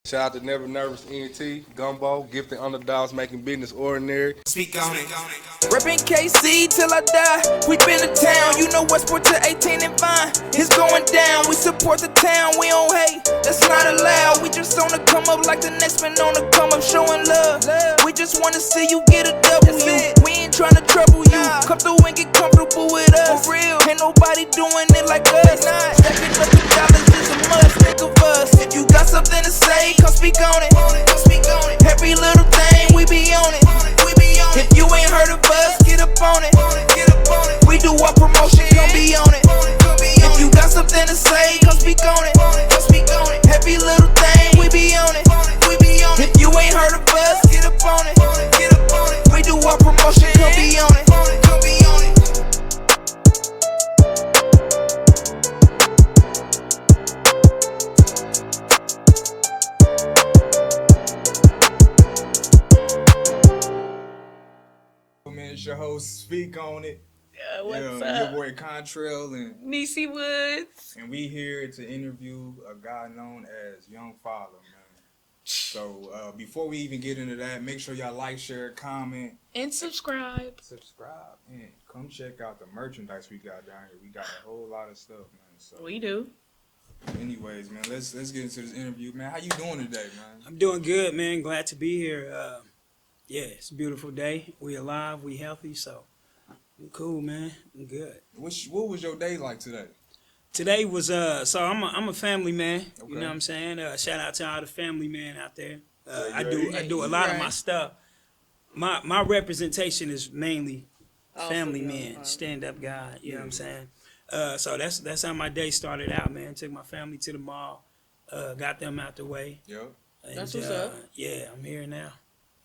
Shout out to Never Nervous ENT, Gumbo, gifting underdogs, making business ordinary. Speak on it. Reppin' KC till I die. We been to town, you know Westport to 18 and Vine. It's going down, we support the town, we don't hate. That's not allowed. We just on the come up like the next man on the come up, showing love. We just wanna see you get a W. We ain't tryna trouble you. Come through and get comfortable with us. For real, ain't nobody doing it like us. Stacking up the dollars is a must. Think of us. If you got something to say, come speak on it. Every little thing, we be on it. If you ain't heard of us, get up on it. We do our promotion, come be on it. If you got something to say, come speak on it. Every little thing, we be on it. If you ain't heard of us, get up on it. We do our promotion, come be on it. Man, it's your host, Speak On It. What's Your up? boy Contrail, and Niecy Woods. we here to interview a guy known as Young Father, man. So before we even get into that, make sure y'all like, share, comment, And subscribe. and come check out the merchandise we got down here. We got a whole lot of stuff, man. So We do. anyways, man, let's get into this interview, man. How you doing today, man? I'm doing good, man. Glad to be here. Yeah, it's a beautiful day. We alive, we healthy, so I'm cool, man. I'm good. What was your day like today? Today was so I'm a family man. Okay. You know what I'm saying? Shout out to all the family men out there. Yeah, I do a lot of my Right. stuff. My representation is mainly Oh, family for real, men, huh? stand up guy. You know what I'm saying? So that's how my day started out, man. Took my family to the mall, got them out the way. Yep. And, That's what's up. Yeah, I'm here now.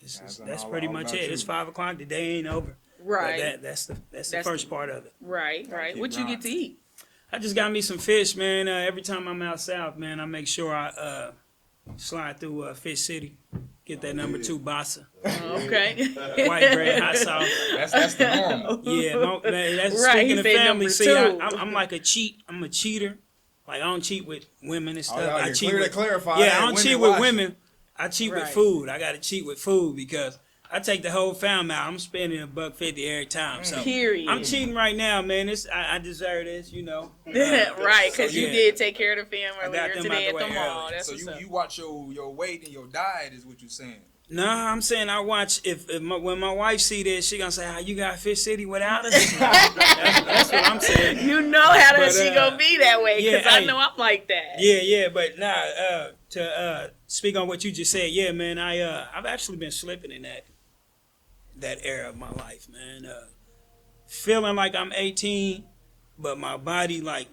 That's all- pretty all much about it. you. It's 5 o'clock. The day ain't over. Right. But that's the That's first the- part of it. Right. keep What you get to eat? I just got me some fish, man. Every time I'm out south, man, I make sure I slide through Fish City, get that number 2 Bassa, Okay. white bread, hot sauce. That's the normal. Yeah, man, that's Right, speaking he of said family. number See, 2. I'm like a cheat. I'm a cheater. Like I don't cheat with women and stuff. Oh, I yeah, cheat clear to with clarify yeah, that. I don't Women cheat with watching. women. I cheat with Right. food. I gotta cheat with food because I take the whole fam out. I'm spending $1.50 every time. So Period. I'm cheating right now, man. I deserve this, you know. Right, because So, you yeah. did take care of the family I got earlier them today out at the the way mall. early. That's So what's up. you watch your weight and your diet is what you're saying. Nah, I'm saying I watch when my wife see this, she gonna say, "How you got Fish City without us?" that's what I'm saying. You know how But, she gonna be that way, because yeah, I hey. know I'm like that. Yeah, but nah. To speak on what you just said, yeah, man. I've actually been slipping in that era of my life, man. Feeling like I'm 18, but my body like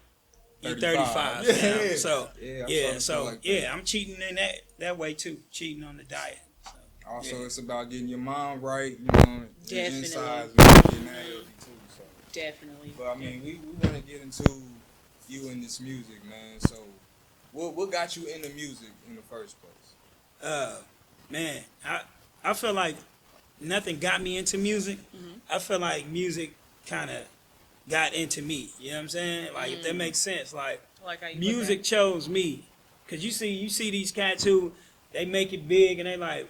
you're 35 now. Yeah. So Yeah, I'm yeah, starting to so feel like that. yeah, I'm cheating in that way too. Cheating on the diet. So, Also, yeah. it's about getting your mind right, you know, your Definitely. insides, man, getting that healthy too. So, Definitely. but I mean, we want to get into you and this music, man. So, what got you into music in the first place? Man, I feel like nothing got me into music. I feel like music kind of got into me. You know what I'm saying? Like if that makes sense. Like Like how you put music chose me. Cause you see these cats who they make it big and they like,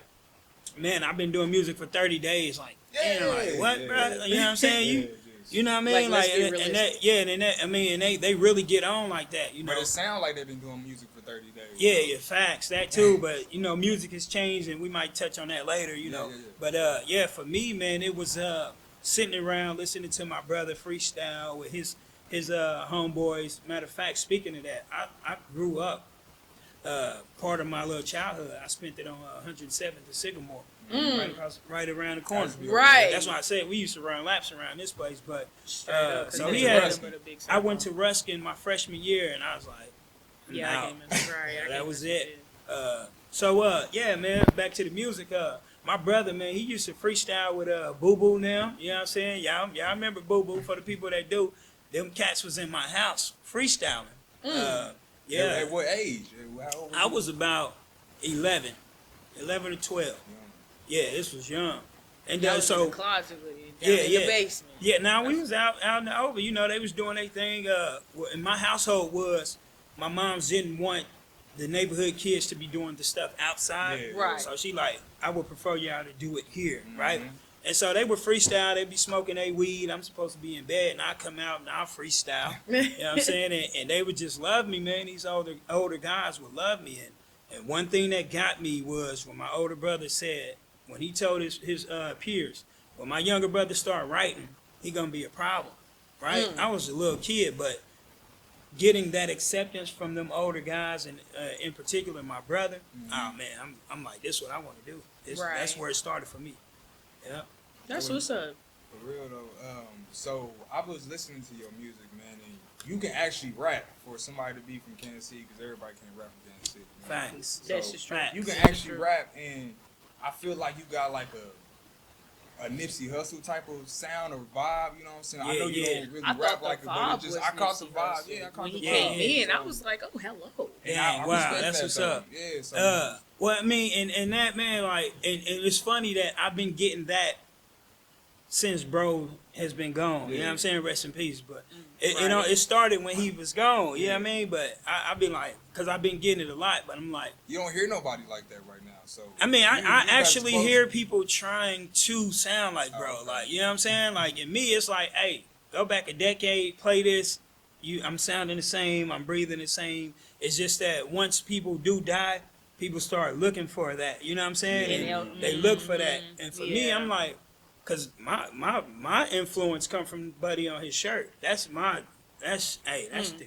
man, I've been doing music for 30 days. Like, damn, like what, bro? You know what I'm saying? You know what I mean? Like, let's be and realistic. that, yeah, and that, I mean, and they really get on like that, you know. But it sounds like they've been doing music for 30 days. Yeah, facts, that too. But you know, music has changed, and we might touch on that later. You know, Yeah. but yeah, for me, man, it was sitting around listening to my brother freestyle with his homeboys. Matter of fact, speaking of that, I grew up. Part of my little childhood, I spent it on 107th and Sycamore, right around the corner. Right. That's why I said we used to run laps around this place. But Straight up, 'cause so you he went to had. Ruskin. I went to Ruskin my freshman year, and I was like, Yeah, nah. I came in. Right, That was it. So yeah, man, back to the music. My brother, man, he used to freestyle with Boo Boo now. You know what I'm saying? Y'all remember Boo Boo? For the people that do, them cats was in my house freestyling. Yeah, At what age? How old I was about 11 or 12. Yeah, this was young. And Y'all was in so the closet with it, down in the basement. yeah, now we was out in the open. You know, they was doing their thing. In my household was my moms didn't want the neighborhood kids to be doing the stuff outside. Yeah. Right. So she like, I would prefer y'all to do it here, right? And so they would freestyle. They'd be smoking their weed. I'm supposed to be in bed, and I come out and I freestyle. You know what I'm saying? And they would just love me, man. These older guys would love me. And one thing that got me was when my older brother said, when he told his peers, when my younger brother start writing, he gonna be a problem, right? I was a little kid, but getting that acceptance from them older guys, and in particular my brother, oh man, I'm like, this is what I want to do. Right. That's where it started for me. Yeah. That's what's up. For real though. So I was listening to your music, man, and you can actually rap for somebody to be from Kansas City, because everybody can't rap from Kansas City. Man. Facts. That's So, just true. Facts. You can That's actually true. rap, and I feel like you got like a Nipsey Hussle type of sound or vibe. You know what I'm saying? I Yeah, know you yeah. don't really I rap thought like the it, but vibe it just was I caught the Nipsey vibe. Hussle. Yeah, I caught When the he vibe. came in, So- I was like, oh, hello. and Yeah, I wow, respect that's that, what's though. up. Yeah, so Well, I mean, and that, man, like, and it's funny that I've been getting that since bro has been gone. You know what I'm saying? Rest in peace. But you know, it started when he was gone. You know what I mean? But I've been like, because I've been getting it a lot. But I'm like, you don't hear nobody like that right now. So I mean, I you got actually exposed. hear people trying to sound like bro. Oh, okay. Like, you know what I'm saying? Like, in me, it's like, hey, go back a decade, play this. I'm sounding the same. I'm breathing the same. It's just that once people do die, people start looking for that. You know what I'm saying? Yeah. And they look for that. And for me, Yeah. I'm like, because my influence come from Buddy on his shirt. That's the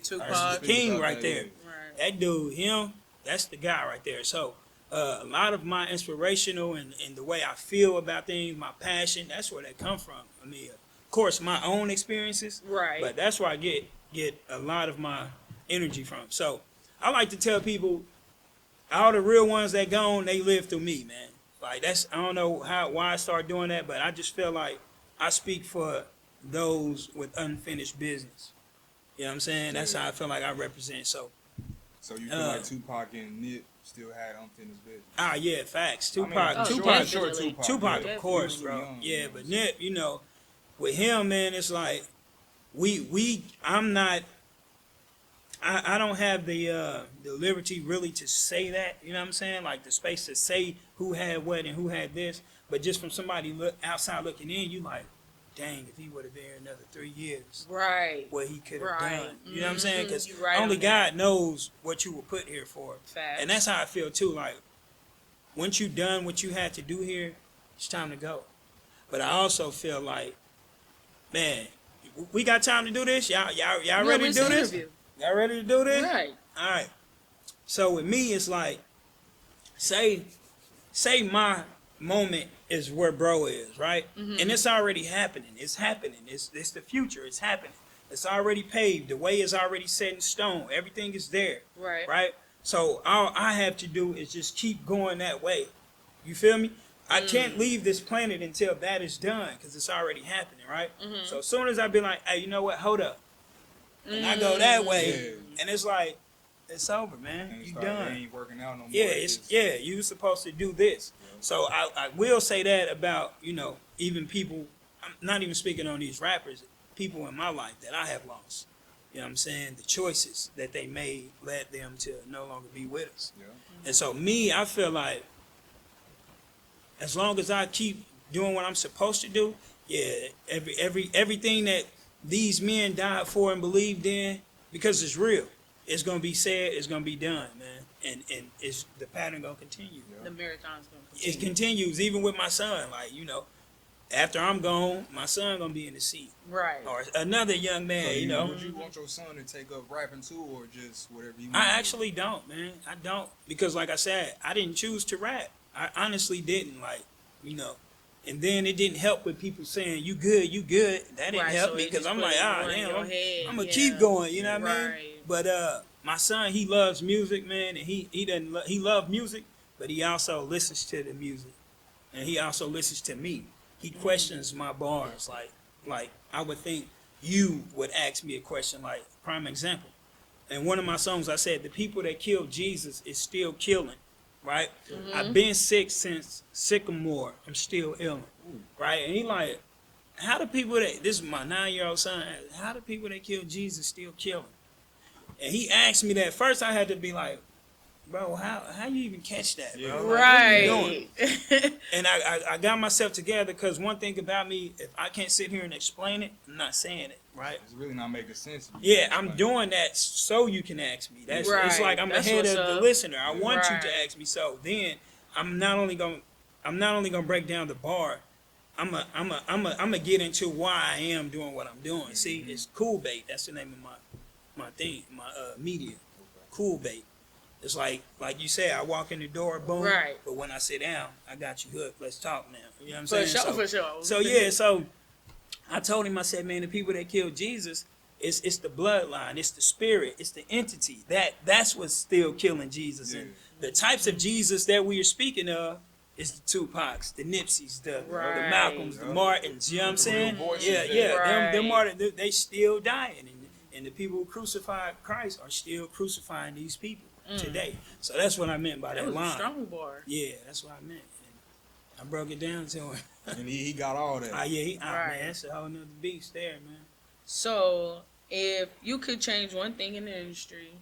Tupac. king right That, there. Right. That dude, him, that's the guy right there. So a lot of my inspirational and the way I feel about things, my passion, that's where that come from. I mean, of course, my own experiences, Right. but that's where I get a lot of my energy from. So I like to tell people, all the real ones that gone, they live through me, man. Like, that's, I don't know why I started doing that, but I just feel like I speak for those with unfinished business. You know what I'm saying? That's how I feel like I represent. So, So you feel like Tupac and Nip still had unfinished business? yeah, facts. I mean, Tupac, Oh, Tupac, definitely. Tupac, yeah. of course, He was bro. young, Yeah, you know but what I'm saying? Nip, you know, with him, man, it's like I don't have the liberty really to say that, you know what I'm saying? Like, the space to say who had what and who had this, but just from somebody outside looking in, you like, dang, if he would have been here another 3 years, Right. what he could have Right. done. You know what I'm saying? Because You right only on that. God knows what you were put here for. Facts. And that's how I feel too. Like, once you done what you had to do here, it's time to go. But I also feel like, man, we got time to do this. Y'all ready to do this? Y'all ready to do this? Right. All right. So with me, it's like, say my moment is where bro is, right? And it's already happening. It's happening. It's the future. It's happening. It's already paved. The way is already set in stone. Everything is there. Right. Right? So all I have to do is just keep going that way. You feel me? I can't leave this planet until that is done, because it's already happening, right? So as soon as I be like, hey, you know what? Hold up. And I go that way, and it's like, it's over, man. And You it done. ain't working out no more. Yeah, you was supposed to do this. So I will say that about, you know, even people, I'm not even speaking on these rappers, people in my life that I have lost. You know what I'm saying? The choices that they made led them to no longer be with us. Yeah. And so me, I feel like as long as I keep doing what I'm supposed to do, yeah, everything that these men died for and believed in, because it's real, it's gonna be said, it's gonna be done, man. And it's the pattern gonna continue. The marathon's going to It continues even with my son. Like, you know, after I'm gone, my son gonna be in the seat, Right. or another young man. So you know, would you want your son to take up rapping too, or just whatever you want? I actually don't, man. I don't, because like I said, I didn't choose to rap. I honestly didn't, like, you know. And then it didn't help with people saying, you good. That didn't Right, help so me, it because just I'm put like, it ah, in your damn, head, I'm gonna yeah. keep going, you know what I mean? Right. But my son, he loves music, man, and he loves music, but he also listens to the music, and he also listens to me. He questions my bars, like I would think you would ask me a question, like, prime example. In one of my songs, I said, the people that killed Jesus is still killing, right? I've been sick since Sycamore. I'm still ill, right? And he like, how do people that, this is my 9-year-old son, how do people that killed Jesus still killing? And he asked me that. First I had to be like, bro, how you even catch that, bro? Yeah. Like, what are you doing? Right. And I got myself together because one thing about me, if I can't sit here and explain it, I'm not saying it, right? It's really not making sense to me. Yeah, I'm doing that so you can ask me. That's it's Right. like I'm That's ahead what's of the up. listener. I want you Right. to ask me. So then I'm not only gonna break down the bar. I'm gonna get into why I am doing what I'm doing. See, it's Cool Bait. That's the name of my thing, my media. Cool Bait. It's like you said, I walk in the door, boom. Right. But when I sit down, I got you hooked. Let's talk now. You know what I'm For saying? sure, for sure. So yeah, so I told him, I said, man, the people that killed Jesus, it's the bloodline, it's the spirit, it's the entity. That's what's still killing Jesus. And the types of Jesus that we are speaking of is the Tupacs, the Nipseys, the Right. Malcolms, the Martins. You know what I'm saying? voices Yeah, there. yeah. Them Right. Martins, they still dying, and the people who crucified Christ are still crucifying these people today. So that's what I meant by That that was a line. strong bar. Yeah, that's what I meant. And I broke it down to him. And he got all that. Man, Right. that's a whole nother beast there, man. So, if you could change one thing in the industry,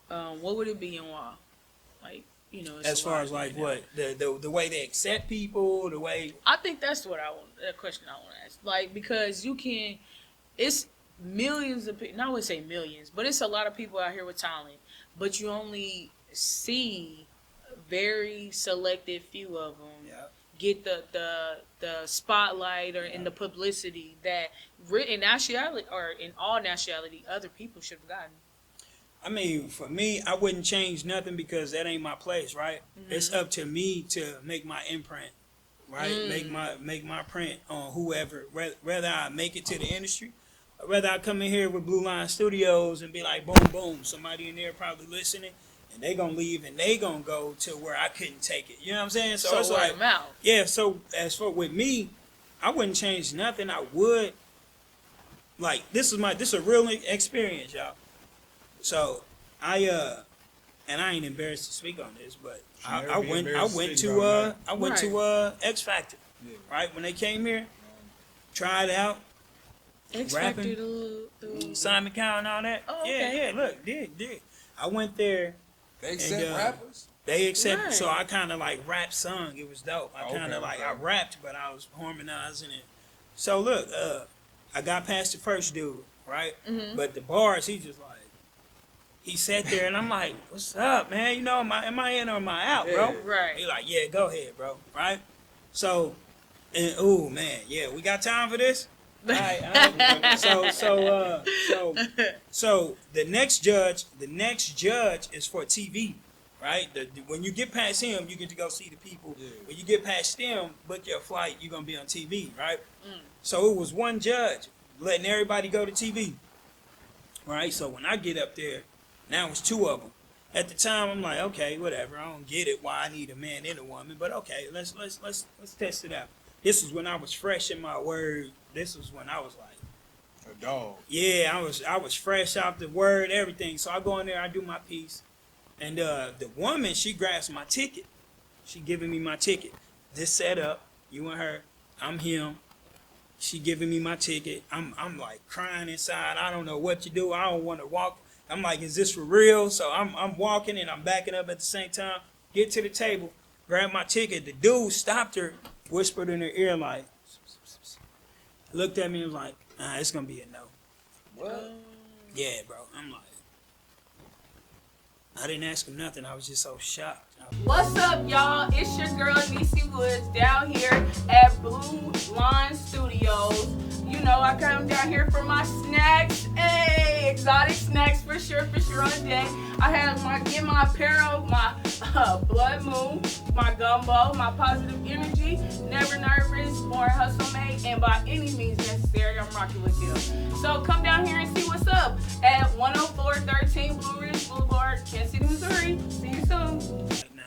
what would it be and why? Like, you know, it's As a far lot as like right now. what the way they accept people, the way I think that's what the question I want to ask. Like, because it's millions of people, not I would say millions, but it's a lot of people out here with talent, but you only see very selected few of them get the spotlight or in the publicity that in actuality or in all nationality other people should have gotten. I mean, for me, I wouldn't change nothing because that ain't my place, right? It's up to me to make my imprint, right? Make my print on whoever. Whether I make it to the industry, or whether I come in here with Blue Line Studios and be like, boom, boom, somebody in there probably listening, and they gonna leave and they gonna go to where I couldn't take it. You know what I'm saying? So it's word like, of mouth. yeah. So as for with me, I wouldn't change nothing. I would like this is a real experience, y'all. So and I ain't embarrassed to speak on this, but I went to X Factor, right? When they came here, tried out X rapping, Factor, the Simon Cowell and all that. Oh, okay. Yeah. Look, did. I went there. They accept rappers. They accept, Right. so I kind of like rap sung. It was dope. I kind of Okay. I rapped, but I was harmonizing it. So look, I got past the first dude, right? But the bars, he just like, he sat there and I'm like, what's up, man? You know, am I in or am I out, bro? Right. He like, yeah, go ahead, bro, right? So, and oh man, yeah, we got time for this? All right. So the next judge is for TV, right? When you get past him, you get to go see the people. Yeah. When you get past them, book your flight, you're gonna be on TV, right? So it was one judge letting everybody go to TV, right? So when I get up there, now it's two of them. At the time, I'm like, okay, whatever. I don't get it why I need a man and a woman, but okay, let's test it out. This was when I was fresh in my word. This was when I was like, A dog. yeah, I was fresh out the word, everything. So I go in there, I do my piece, and the woman, she grabs my ticket. She giving me my ticket. This set up, you and her, I'm him. She giving me my ticket. I'm like crying inside. I don't know what to do. I don't want to walk. I'm like, is this for real? So I'm walking and I'm backing up at the same time. Get to the table, grab my ticket. The dude stopped her, whispered in her ear like, looked at me and was like, nah, it's gonna be a no. What? Yeah, bro. I'm like, I didn't ask him nothing. I was just so shocked. What's up, y'all? It's your girl, Niecy Woods, down here at Blue Line Studios. You know, I come down here for my snacks. Hey, exotic snacks for sure on deck. I have my apparel, my Blood Moon, my Gumbo, my positive energy, never nervous, born hustle made, and by any means necessary, I'm rocking with you. So come down here and see what's up at 10413 Blue Ridge Boulevard, Kansas City, Missouri. See you soon. Like, nah,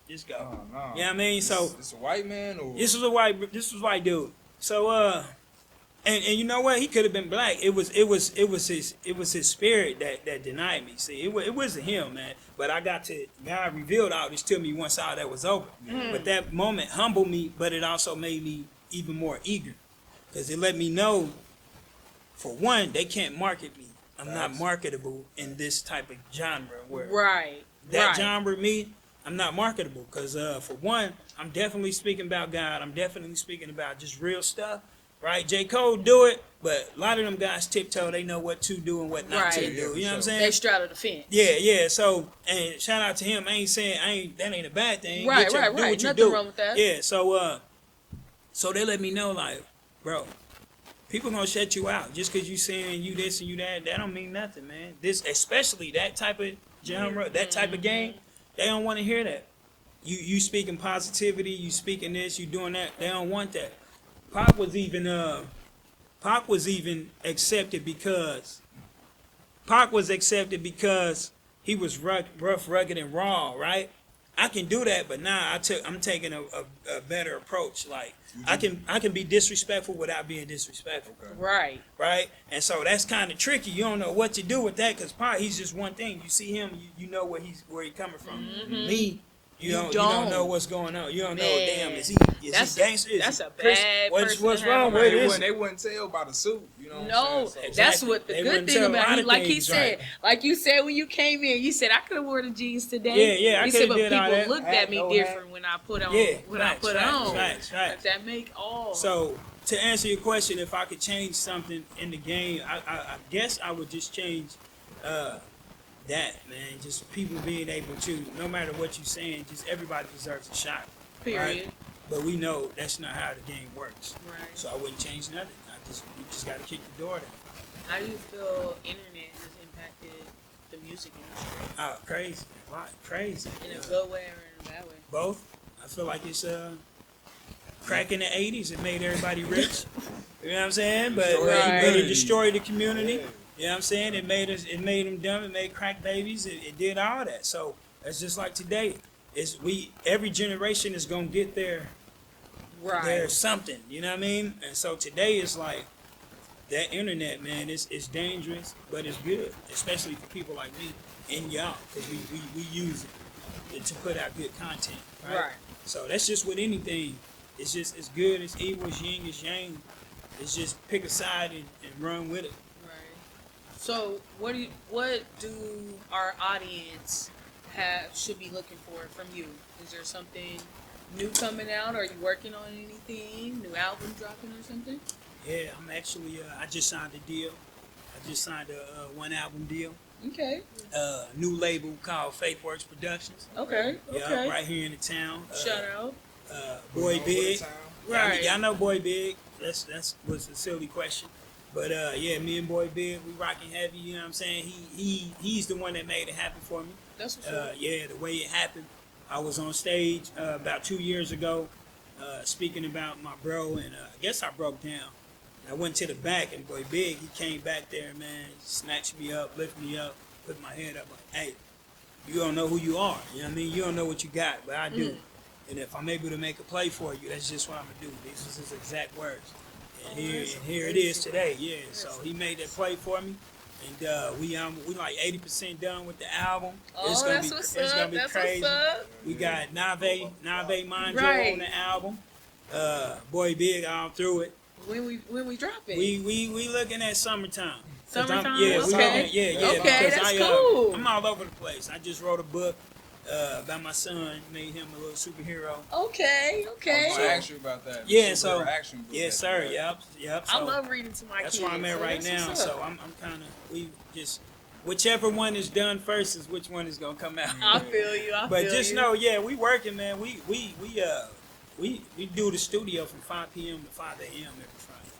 just go. No. You know what I mean? So It's a white man or this was a white dude. So and you know what? He could have been black. It was his spirit that denied me. See, it wasn't him, man. But God revealed all this to me once all that was over. But that moment humbled me, but it also made me even more eager. Because it let me know, for one, they can't market me. I'm not marketable in this type of genre where Right. that Right. genre, me, I'm not marketable. Because for one, I'm definitely speaking about God. I'm definitely speaking about just real stuff. Right? J. Cole do it, but a lot of them guys tiptoe. They know what to do and what not to Right. do. Yeah, for You know what I'm sure. saying? They straddle the fence. Yeah. So, and shout out to him. I ain't saying that ain't a bad thing. Right, Get your- right, do right. what you Nothing do. wrong with that. Yeah. So they let me know, like, bro, people gonna shut you out just because you saying you this and you that. That don't mean nothing, man. This, especially that type of genre, that type of game, they don't want to hear that. You speaking positivity, you speaking this, you doing that. They don't want that. Pac was even accepted because he was rough, rugged, and raw, right? I can do that, but now I'm taking a better approach. Like I can be disrespectful without being disrespectful, Right. right? And so that's kind of tricky. You don't know what to do with that because Pac, he's just one thing. You see him, you know where he's coming from. Me. You don't know what's going on. You don't know. Man. Damn, is he That's gangster? Is that's he a Chris? bad What's person to have wrong around. with They this? wouldn't, they wouldn't tell by the suit. You know what No, I'm saying? So, that's what the They good wouldn't thing tell a lot about it. of Like he things, said, right. like you said when you came in, you said I could have worn the jeans today. Yeah, I He coulda said, but did all people that. looked Hat, at me no different when I put on. Yeah, when I put on. facts. Like, that make all. So to answer your question, if I could change something in the game, I guess I would just change that, man. Just people being able to, no matter what you're saying, just everybody deserves a shot. Period. Right? But we know that's not how the game works. Right. So I wouldn't change nothing. We just got to kick the door down. How do you feel internet has impacted the music industry Oh, crazy. A lot. Crazy. in a good way or in a bad way? Both. I feel like it's crack in the 80s. It made everybody rich. You know what I'm saying? But it destroyed the community. You know what I'm saying? It made them dumb. It made crack babies. It did all that. So it's just like today. Every generation is gonna get their something. You know what I mean? And so today is like that internet, man. It's dangerous, but it's good, especially for people like me and y'all, because we use it to put out good content. Right. So that's just with anything. It's good. It's evil. It's yin. It's yang. It's just pick a side and run with it. So what do our audience should be looking for from you? Is there something new coming out? Are you working on anything? New album dropping or something? Yeah, I'm actually. I just signed a deal. I just signed a one album deal. Okay. New label called Faithworks Productions. Okay. Yeah, right here in the town. Shout out. Boy Big. Right. Y'all know Boy Big. That was a silly question. But yeah, me and Boy Big, we rocking heavy. You know what I'm saying? He's the one that made it happen for me. That's what's up. Yeah, the way it happened. I was on stage about 2 years ago, speaking about my bro, and I guess I broke down. I went to the back, and Boy Big, he came back there, man, snatched me up, lifted me up, put my head up, like, hey, you don't know who you are. You know what I mean? You don't know what you got, but I do. And if I'm able to make a play for you, that's just what I'm gonna do. These is his exact words. And here it is today. Yeah. So he made that play for me, and we like 80% done with the album. It's gonna that's be what's it's up. gonna be That's crazy. what's up. We got Nave Mandro Right. on the album. Boy Big all through it. When we drop it? We looking at summertime. 'Cause Summertime? Yeah, we Okay. looking, yeah. Okay, because that's cool. I'm all over the place. I just wrote a book about my son, made him a little superhero. Okay. I was gonna ask you about that. Yeah, The so superhero action book yes, that sir. you got. Yep. I So love reading to my that's kids. where I'm at so right that's now. what's up. So I'm kind of we just whichever one is done first is which one is gonna come out. I feel you. But feel just you. know, yeah, we working, man. We do the studio from 5 p.m. to 5 a.m. every Friday.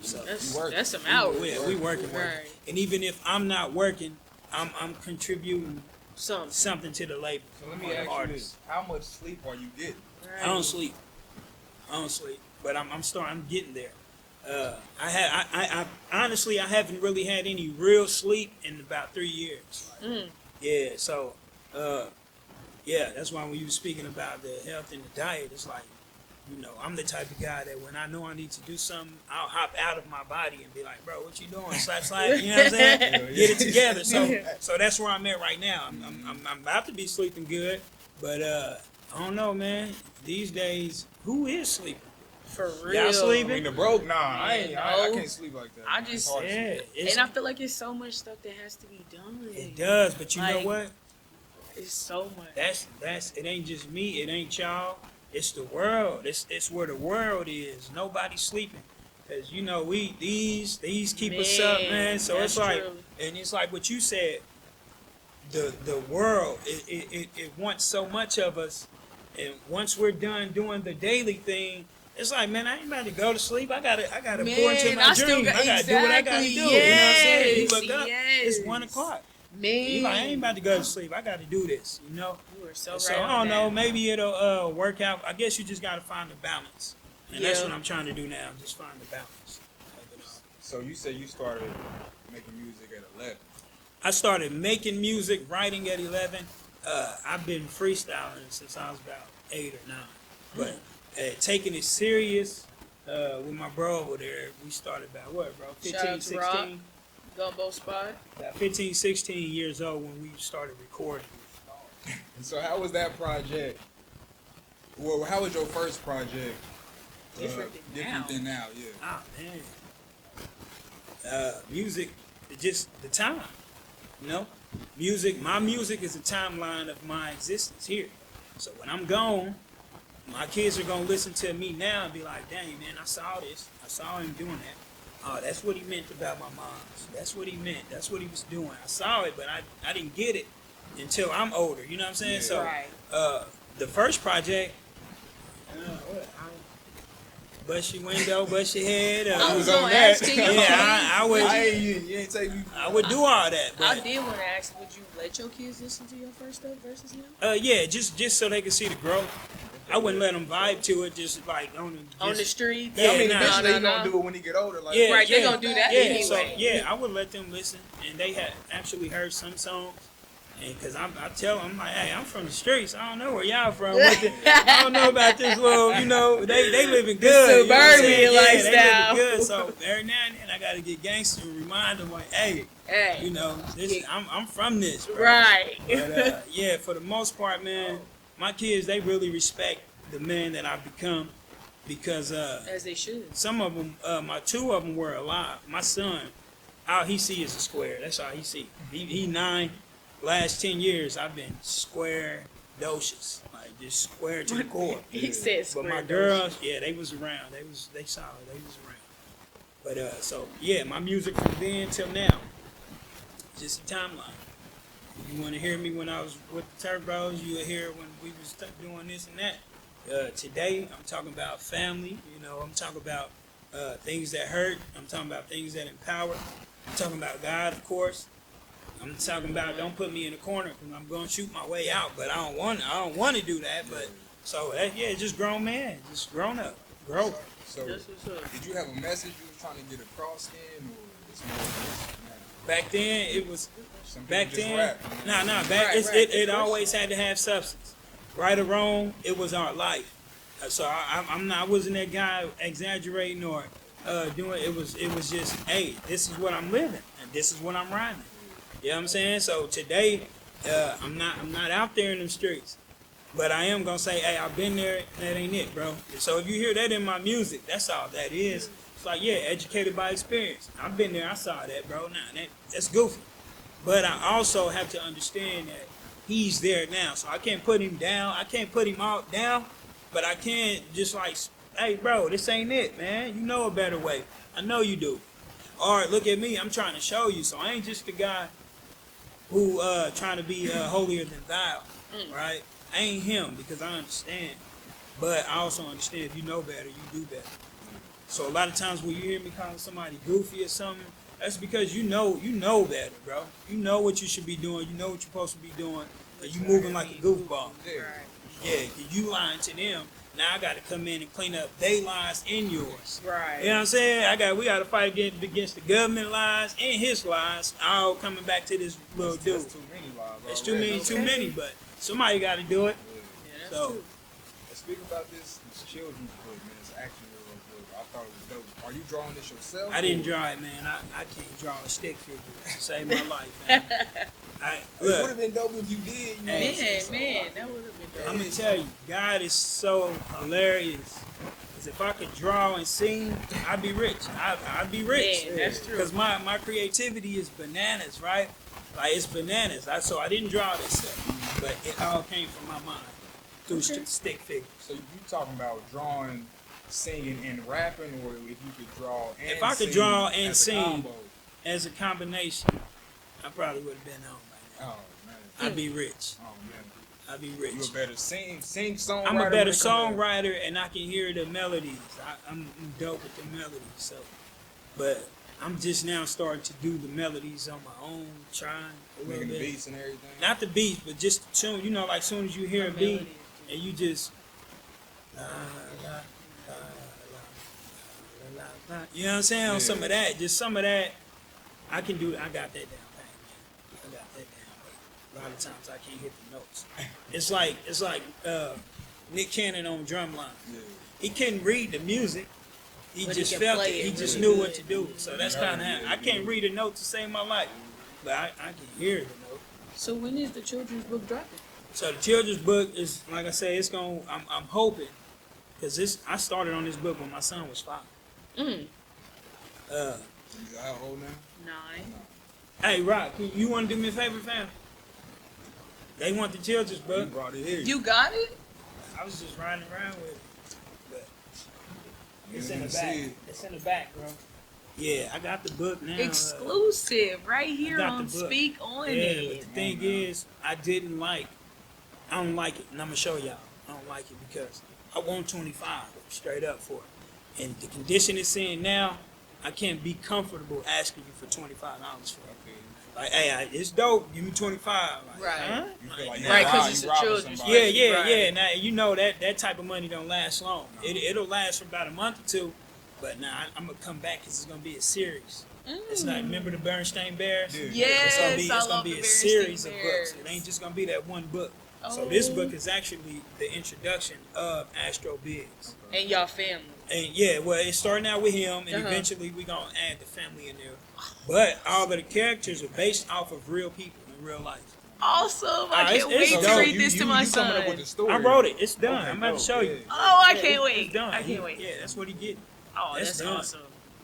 So That's some hours. we working. Right. And even if I'm not working, I'm contributing Something. to the label. So let me ask you this: how much sleep are you getting? I don't sleep, but I'm getting there. I honestly I haven't really had any real sleep in about 3 years. Yeah, so yeah, that's why when you were speaking about the health and the diet, it's like, you know, I'm the type of guy that when I know I need to do something, I'll hop out of my body and be like, bro, what you doing? Slap, you know what I'm saying? Get it together. So that's where I'm at right now. I'm about to be sleeping good, but I don't know, man. These days, who is sleeping? For real. Y'all I sleeping? mean, the broke, nah, I know. can't sleep like that. I man. just- It's hard to sleep. Yeah, And I feel like it's so much stuff that has to be done. it does, but you know Like, what? It's so much. That's it ain't just me, it ain't y'all, it's the world. It's where the world is. Nobody's sleeping. Cause you know these keep us up, man. So that's it's like true. and it's like what you said, the world it wants so much of us, and once we're done doing the daily thing, it's like, man, I ain't about to go to sleep. I gotta pour into my dream. I gotta do what I gotta do. You know what I'm saying? You look up, it's 1 o'clock. Man, You like, I ain't about to go to sleep. I gotta do this, you know? you are so right. So I don't know, maybe it'll work out. I guess you just gotta find the balance. And that's Yeah. what I'm trying to do now, just find the balance. So you said you started making music at 11. I started making music, writing at 11. I've been freestyling since I was about 8 or 9. But taking it serious with my bro over there, we started about what, bro? 15, Shout out to Rock. 16? Gumbo spot. About 15, 16 years old when we started recording. And so how was that project? Well, how was your first project? Different than now, yeah. Ah, man. Music, just the time, you know? My music is a timeline of my existence here. So when I'm gone, my kids are gonna listen to me now and be like, dang, man, I saw this. I saw him doing that. Oh, that's what he meant about my moms. That's what he meant. That's what he was doing. I saw it, but I didn't get it until I'm older. You know what I'm saying? Yeah. So Right. the first project, bust your window, bust your head. I was on gonna that. ask you. Yeah, I would. You ain't take me. I would do all that. I But, did want to ask, would you let your kids listen to your first stuff versus now? yeah, just so they can see the growth. I wouldn't let them vibe to it, just like On the just, streets? Yeah, I mean, nah. eventually he No. gonna do it when he get older. Like, yeah, Right, they yeah, gonna do that yeah. anyway. So yeah, I would let them listen, and they had actually heard some songs. And cause I tell them, I'm like, hey, I'm from the streets. I don't know where y'all from. I don't know about this little, you know, they living good. suburban you know what I'm saying? Yeah, lifestyle. they living good. So every now and then I gotta get gangster and remind them like, hey, Hey. you know, this I'm from this, bro. Right. But yeah, for the most part, man, my kids, they really respect the man that I've become because As they should. some of them, my 2 of them were alive. My son, all he see is a square. That's all he see. He 9. Last 10 years, I've been square docious, like just square to the core. He said But square. my girls, yeah, they was around. They solid. They was around. But so yeah, my music from then till now, just a timeline. You want to hear me when I was with the Turbos? You'll hear when we was doing this and that. Today, I'm talking about family. You know, I'm talking about things that hurt. I'm talking about things that empower. I'm talking about God, of course. I'm talking about don't put me in a corner because I'm gonna shoot my way out. But I don't want to do that. But so yeah, just grown man, just grown up, grow. So That's what's up. did you have a message you was trying to get across then, or it's more just, Back then it was. some people Back just then, rap, back Right. it always had to have substance. Right or wrong, it was our life. So I wasn't that guy exaggerating or doing. It was just, hey, this is what I'm living and this is what I'm riding. You know what I'm saying? So today, I'm not out there in them streets, but I am gonna say, hey, I've been there. That ain't it, bro. So if you hear that in my music, that's all that is. It's like, yeah, educated by experience. I've been there. I saw that, bro. Nah, that's goofy. But I also have to understand that he's there now. So I can't put him down. I can't put him out down, but I can just like, hey, bro, this ain't it, man. You know a better way. I know you do. Or look at me. I'm trying to show you. So I ain't just the guy who trying to be holier than thou, right? I ain't him because I understand. But I also understand if you know better, you do better. So a lot of times when you hear me calling somebody goofy or something, that's because you know better, bro. You know what you should be doing. You know what you're supposed to be doing. And you moving like a goofball. Yeah, you lying to them. Now I got to come in and clean up their lies and yours. Right. You know what I'm saying? We got to fight against the government lies and his lies, all coming back to this little dude. That's too many lives. It's too many, but somebody got to do it. Yeah, that's So, true. Let's speak about this children's book, man. It's actually real good. I thought it was dope. Are you drawing this yourself? I didn't draw it, man. I can't draw a stick figure to save my life, man. It would Look, have been dope if you did. You know Hey. what I'm saying? Man, that would have been dope. I'm gonna tell you, God is so hilarious. 'Cause if I could draw and sing, I'd be rich. I'd be rich. Man, that's true. Because my creativity is bananas, right? Like it's bananas. So I didn't draw this stuff. but it all came from my mind through stick figures. So you talking about drawing, singing, and rapping, or if you could draw and If I could sing draw and as a sing combo? as a combination, I probably would have been home by now. Oh man, I'd be rich. oh man, I'd be you rich. a better songwriter. I'm a when better it come to- songwriter, and I can hear the melodies. I'm dope with the melodies. So, but I'm just now starting to do the melodies on my own, trying a little making the bit. beats and everything. Not the beats, but just the tune. You know, like soon as you hear a beat, and you just. You know what I'm saying? On some of that, just some of that, I can do. I got that down pat, man. I got that down. But a lot of times I can't hit the notes. It's like Nick Cannon on Drumline. Yeah. He couldn't read the music. He But he just can felt play it. He it just really knew what good. to do. So that's kind of how I can't read a note to save my life, but I can hear the note. So when is the children's book dropping? So the children's book is, like I say, it's going. I'm hoping, because I started on this book when my son was 5. Mm. You how old now? 9. Hey, Rock, you want to do me a favor, fam? They want the children's You book. brought it here. You got it? I was just riding around with it. But it's You in the didn't back. see it. It's in the back, bro. Yeah, I got the book now. Exclusive right here got on the book. Speak On Yeah, but It. the thing is, I don't like it, and I'm gonna show y'all. I don't like it because I want 25 straight up for it, and the condition it's in now, I can't be comfortable asking you for $25 for it. Like, hey, it's dope. Give me 25. Like, Right. huh? You feel like Right, 'cause you it's a robbing children's somebody. Yeah, Right. yeah. Now you know that type of money don't last long. It'll last for about a month or two, but now I'm gonna come back because it's gonna be a series. It's not. Remember the Bernstein Bears? Yeah. Yes, It's gonna be, I it's gonna love be the a Bernstein series of Bears. books. It ain't just gonna be that one book. So this book is actually the introduction of Astro Biggs. And y'all family. And yeah, well, it's starting out with him, and eventually we're gonna add the family in there. But all of the characters are based off of real people in real life. Awesome. I it's- can't it's wait to dope. read this to my you coming up with son. the story. I wrote it. It's done. Okay, I'm about to dope, show yeah. you. Oh, I Yeah, can't it's wait. done. I can't wait. Yeah, that's what he get. Oh, That's that's done. awesome.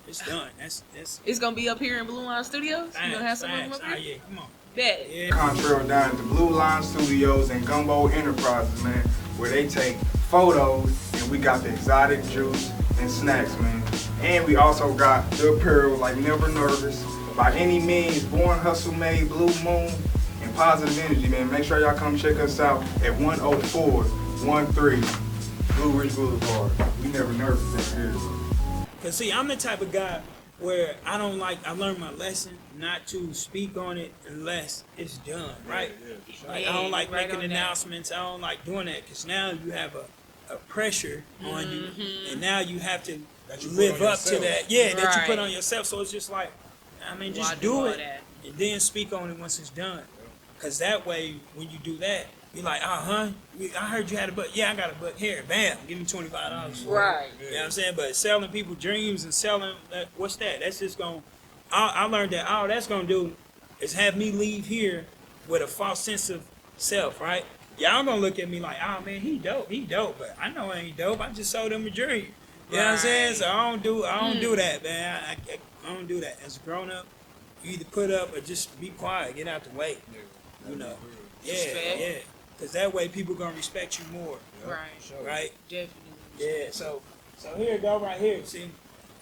It's done. That's It's gonna be up here in Blue Line Studios. You gonna have some of them up Ah, here? yeah, come on. Bet. Yeah. Contrail down at the Blue Line Studios and Gumbo Enterprises, man, where they take photos and we got the exotic juice and snacks, man. And we also got the apparel like Never Nervous, By Any Means, Born Hustle Made, Blue Moon, and Positive Energy, man. Make sure y'all come check us out at 10413 Blue Ridge Boulevard. We Never Nervous in here. Cause see, I'm the type of guy where I learned my lesson not to speak on it unless it's done, right? Like, I don't like Right making on that. announcements. I don't like doing that because now you have a pressure on you, and now you have to That you put live on up to yourself. that. Yeah, that you put Right. on yourself. So it's just like, I mean, just Why do all it that? and then speak on it once it's done. Cause that way, when you do that, you're like, I heard you had a book. Yeah, I got a book here. Bam, give me $25 for it. Right. You know what I'm saying? But selling people dreams and selling, what's that? That's just going, I learned that all that's going to do is have me leave here with a false sense of self, right? Y'all going to look at me like, oh man, he dope. But I know I ain't dope. I just sold him a dream. You know what I'm saying? So I don't do that, man. I don't do that. As a grown up, you either put up or just be quiet, get out the way. You know? Respect. Yeah. Because that way people going to respect you more, Right. right? Definitely. Yeah, so here it go right here. See,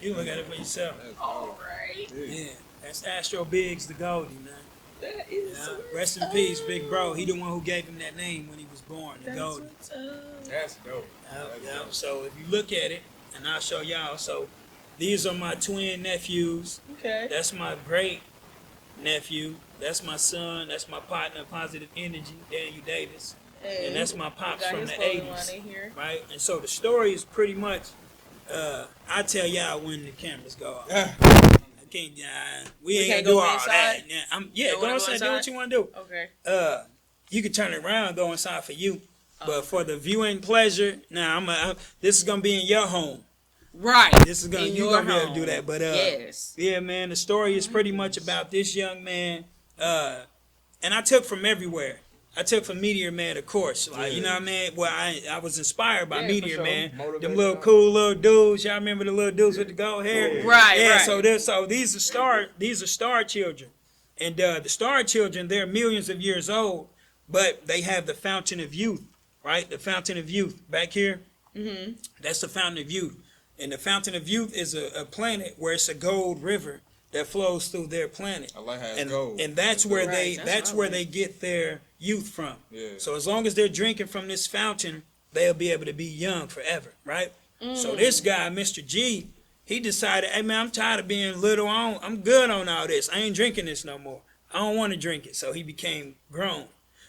you look at it for yourself. All right. Yeah, that's Astro Biggs, the Goldie, man. That is. Yeah. Rest in peace, big bro. He the one who gave him that name when he was born, the That's Goldie. what's up. That's dope. Yeah. So if you look at it, and I'll show y'all. So these are my twin nephews. Okay. That's my great nephew. That's my son. That's my partner, Positive Energy, Daniel Davis. And that's my pops Got from his the clothing line 80s. in here. Right? And so the story is pretty much, I tell y'all when the cameras go off. I can't, we ain't can't gonna do go all inside? that. Yeah, Don't go wanna go inside, do inside? what you want to do. Okay. You can turn it around, go inside for you. But for the viewing pleasure, this is gonna be in your home. Right. This is gonna In you your gonna be able to home. do that. But Yes. yeah, man, the story is pretty much about this young man. And I took from everywhere. I took from Meteor Man, of course. Like, you know what I mean? Well, I was inspired by Yeah, Meteor for sure. Man. Motivated Them little by- cool little dudes. Y'all remember the little dudes with the gold hair? Right, Yeah. right. So these are star children, and the star children, they're millions of years old, but they have the Fountain of Youth, right? The Fountain of Youth back here. Mm-hmm. That's the Fountain of Youth. And the Fountain of Youth is a planet where it's a gold river that flows through their planet. I like how it's And, gold. and that's where Right, that's what I where like. they get their youth from. Yeah. So as long as they're drinking from this fountain, they'll be able to be young forever, right? So this guy, Mr. G, he decided, hey man, I'm tired of being little. I'm good on all this. I ain't drinking this no more. I don't want to drink it. So he became grown.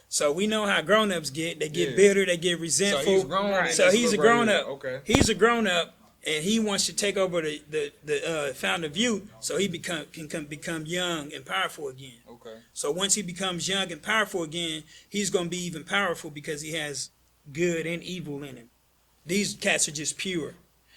So we know how grown-ups get. They get Yeah. bitter. They get resentful. So he's grown. Right. So he's a grown-up. Okay. He's a grown-up, and he wants to take over the Fountain of Youth, so he can become young and powerful again. Okay. So once he becomes young and powerful again, he's going to be even powerful because he has good and evil in him. These cats are just pure.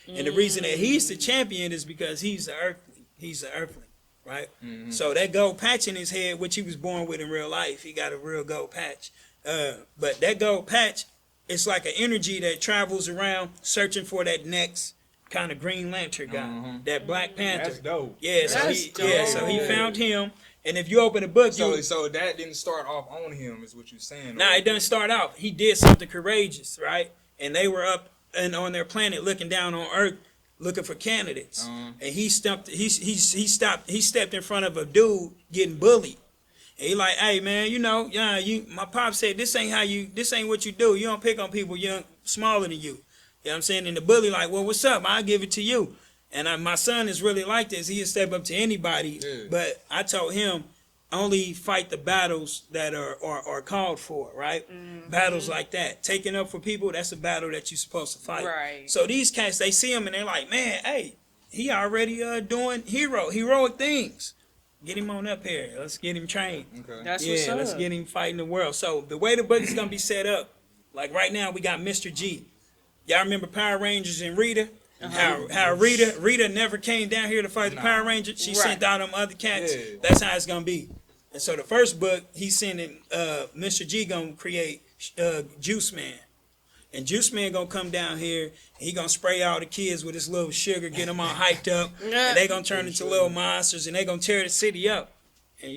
And the reason that he's the champion is because he's the earthling. He's the earthling, right? So that gold patch in his head, which he was born with in real life, he got a real gold patch. But that gold patch, it's like an energy that travels around searching for that next kind of Green Lantern guy, that Black Panther. That's dope. Yeah, so That's so he dope. found him. And if you open the book, So that didn't start off on him, is what you're saying? Nah, it doesn't start out. He did something courageous, right? And they were up and on their planet looking down on Earth, looking for candidates. And he stepped in front of a dude getting bullied. And he like, hey man, my pop said this ain't what you do. You don't pick on people young, smaller than you. You know what I'm saying? And the bully like, well, what's up? I'll give it to you. And my son is really like this. He'll step up to anybody. Yeah. But I told him, only fight the battles that are called for, right? Battles like that. Taking up for people, that's a battle that you're supposed to fight. Right. So these cats, they see him and they're like, man, hey, he already doing heroic things. Get him on up here. Let's get him trained. Okay. That's what's up. Let's get him fighting the world. So the way the book is going to be set up, like right now we got Mr. G. Y'all remember Power Rangers and Rita? How Rita never came down here to fight the Power Rangers. She sent out them other cats. Yeah. That's how it's going to be. And so the first book, he's sending Mr. G going to create Juice Man. And Juice Man going to come down here, and he going to spray all the kids with his little sugar, get them all hyped up, and they going to turn into little monsters, and they going to tear the city up. And,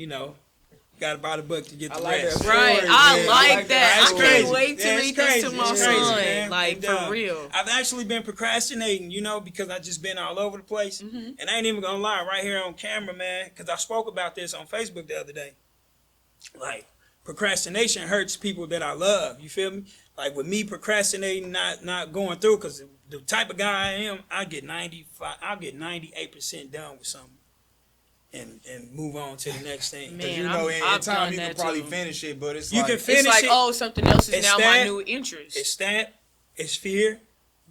got to buy the book to get the like rest. that. Right, Story, I man. like that. It's I crazy. can't wait to Yeah, it's read this to crazy. my It's crazy, son. man. Like, And, for real. I've actually been procrastinating, because I just been all over the place. And I ain't even gonna lie, right here on camera, man, because I spoke about this on Facebook the other day. Like, procrastination hurts people that I love. You feel me? Like with me procrastinating, not going through, because the type of guy I am, I get 98% done with something. And move on to the next thing. Man, In I've time done you that can probably too. finish it, but it's You like can It's finish like, it. oh, something else is It's now that. my new interest. It's that. It's fear.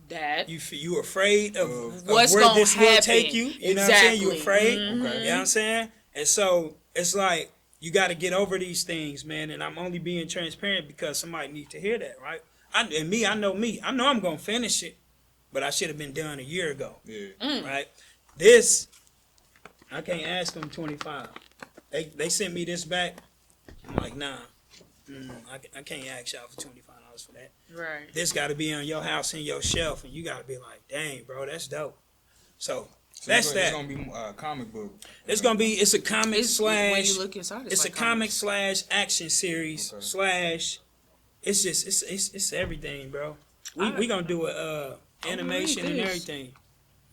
That. You afraid of What's where gonna this will happen. take you. You know what I'm saying? You Exactly. afraid. You know what I'm saying? And so it's like you got to get over these things, man. And I'm only being transparent because somebody needs to hear that, right? I know me. I know I'm gonna finish it, but I should have been done a year ago, Yeah. right? This I can't ask them 25. They sent me this back. I'm like, nah, I can't ask y'all for $25 for that. Right. This got to be on your house and your shelf, and you got to be like, dang, bro, that's dope. So that's It's that. gonna be a comic book. It's a comic It's, slash. when you look inside, It's like a comic slash action series Okay. slash. It's just it's everything, bro. We gonna do a animation and this. everything.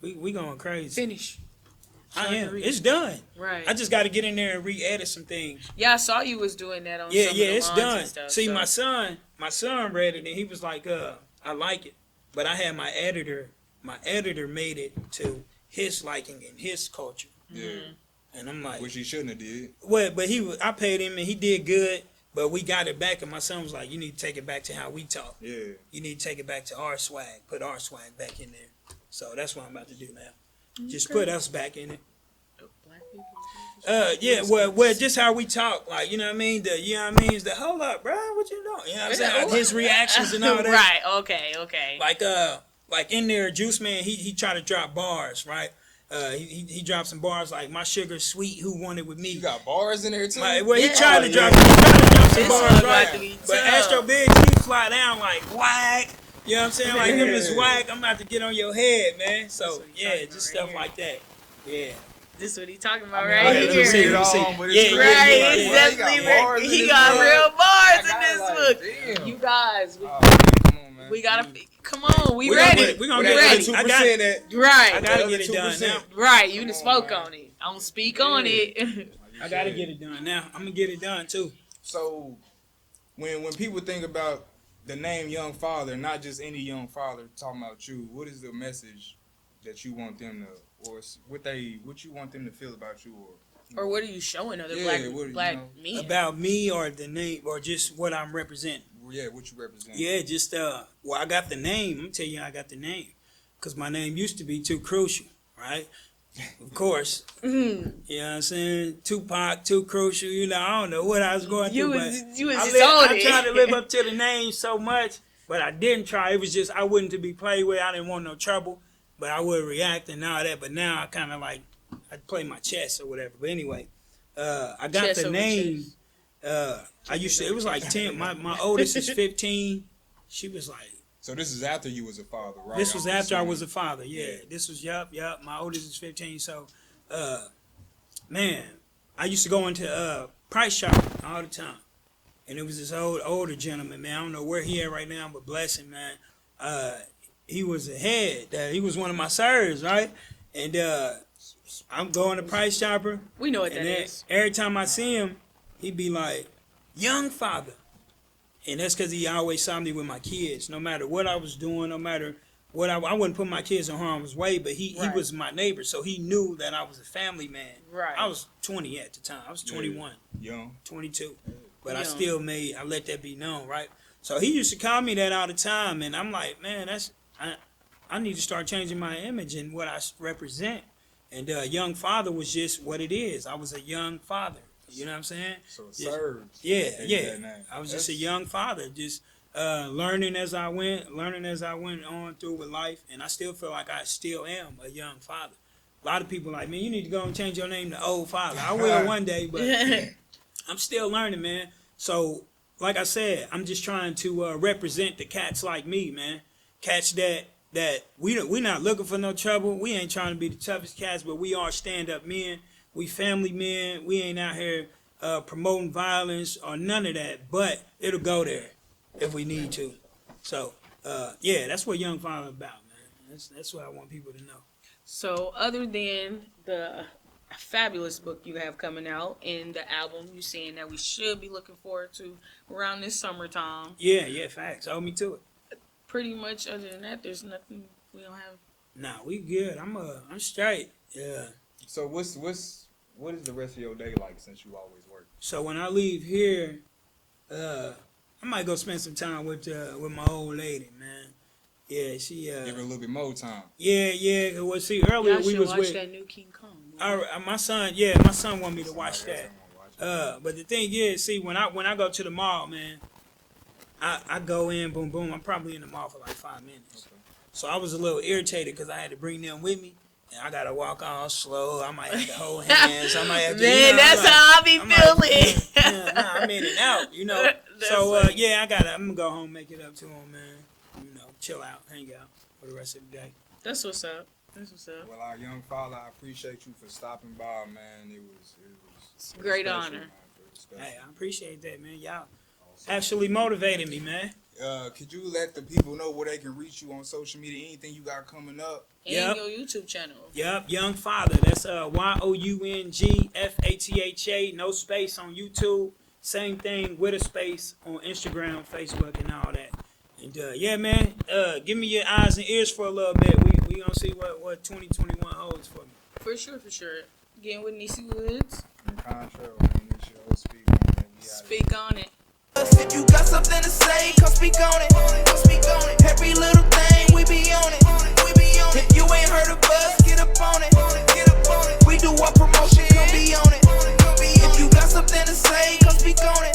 We going crazy. Finish. I am. read It's done. Right. I just got to get in there and re-edit some things. Yeah, I saw you was doing that on Yeah, some yeah, of the it's lines done. and stuff. See, so. my son read it and he was like, I like it, but I had my editor made it to his liking and his culture, Yeah. and I'm like, Which he shouldn't have did. well, but I paid him and he did good, but we got it back, and my son was like, you need to take it back to how we talk. Yeah. You need to take it back to our swag, put our swag back in there. So that's what I'm about to do now. Just put us back in it. Black people. Yeah, well, just how we talk, like, you know what I mean? It's the hold up, bro, what you doing? You know what I'm saying? Like, his reactions and all that. Right. Okay. Like in there, Juice Man, he tried to drop bars, right? He dropped some bars like my sugar's sweet, who want it with me? You got bars in there too. He tried to Yeah. drop some This bars, one about right? to be But tough. Astro Biggs, he fly down like whack. You know what I'm saying? Like him is whack. I'm about to get on your head, man. So yeah, just stuff like that. Yeah. This is what he talking about I right mean, let here. me see, let me see. But it's Yeah, crazy. Right, yeah, it's yeah. definitely he got real bars in this book. Damn. You guys, Oh, man, come on, man. we gotta come on, we We ready. gonna With get that ready. other I got 2% it. that Right, I gotta other get it done 2%. now. right. You done Come spoke on, on it. I don't speak on it. I gotta get it done now. I'm gonna get it done too. So when people think about the name Young Father, not just any young father talking about you, what is the message that you want them to, or what you want them to feel about you, Or what are you showing other Yeah, what, you black know, men? About me or the name or just what I'm representing. yeah, what you represent? Yeah, just well, I got the name. I'm tell you, I got the name because my name used to be Too Crucial, right? Of course, you know what I'm saying. Tupac, Too Crucial. You know, I don't know what I was going You through, was but you was I just on I it. tried to live up to the name so much, but I didn't try. It was just I wasn't to be played with. I didn't want no trouble, but I would react and all that. But now I kind of like I play my chess or whatever. But anyway, I got Chess the over name. chess. I used to. It was like 10. My oldest is 15. She was like. So this is after you was a father, right? This was after I was a father. Yeah. This was yup. My oldest is 15. So, man, I used to go into price shopping all the time, and it was this older gentleman, man. I don't know where he at right now, but bless him, man. He was a head. He was one of my sirs, right? And I'm going to price shopper, We know what and that then is. every time I see him, he'd be like, "Young father." And that's because he always saw me with my kids. No matter what I was doing, no matter what I wouldn't put my kids in harm's way, but he Right. was my neighbor, so he knew that I was a family man. Right. I was 20 at the time. I was 21, young. 22. But I Young. still I let that be known, right? So he used to call me that all the time, and I'm like, man, I need to start changing my image and what I represent. And young father was just what it is. I was a young father. You know what I'm saying? So it Yeah. serves. Yeah, Take yeah. that name. I was just a That's- young father, just learning as I went on through with life, and I still feel like I still am a young father. A lot of people like, man, you need to go and change your name to Old Father. I will one day, but I'm still learning, man. So, like I said, I'm just trying to represent the cats like me, man. Cats that we not looking for no trouble. We ain't trying to be the toughest cats, but we are stand-up men. We family men. We ain't out here promoting violence or none of that, but it'll go there if we need to. So, yeah, that's what Young Father about, man. That's what I want people to know. So other than the fabulous book you have coming out and the album you saying that we should be looking forward to around this summertime, Yeah, facts. Hold me to it. pretty much other than that, there's nothing we don't have. Nah, we good. I'm straight. Yeah. So what is the rest of your day like since you always work? So when I leave here, I might go spend some time with my old lady, man. Yeah, she Give her a little bit more time. yeah. Well, see, earlier Y'all we should was watch with that new King Kong. my son. Yeah, my son want me to watch that. But the thing is, see, when I go to the mall, man, I go in, boom, boom. I'm probably in the mall for like 5 minutes. Okay. So I was a little irritated because I had to bring them with me. And I gotta walk all slow. I might have to hold hands. I might have to. Man, that's how I be feeling. I'm in and out, you know. That's So like- yeah, I'm gonna go home, make it up to him, man. You know, chill out, hang out for the rest of the day. That's what's up. That's what's up. Well, our young father, I appreciate you for stopping by, man. It was Great special, honor. man. It was special. Hey, I appreciate that, man. Y'all actually motivated me, man. Could you let the people know where they can reach you on social media? Anything you got coming up? And Yep. your YouTube channel. Yep, Young Father. That's YOUNGFATHA. No space on YouTube. Same thing with a space on Instagram, Facebook, and all that. And yeah, man, give me your eyes and ears for a little bit. We gonna see what 2021 holds for me. For sure. Again with Niecy Woods. In contrary, man, this show speak on it. We out here. Speak on it. If you got something to say, come speak on it. Come speak on it. Every little thing, we be on it. We be on it. If you ain't heard of us, get up on it. Get up on it. We do our promotion, come be on it. If you got something to say, come speak on it.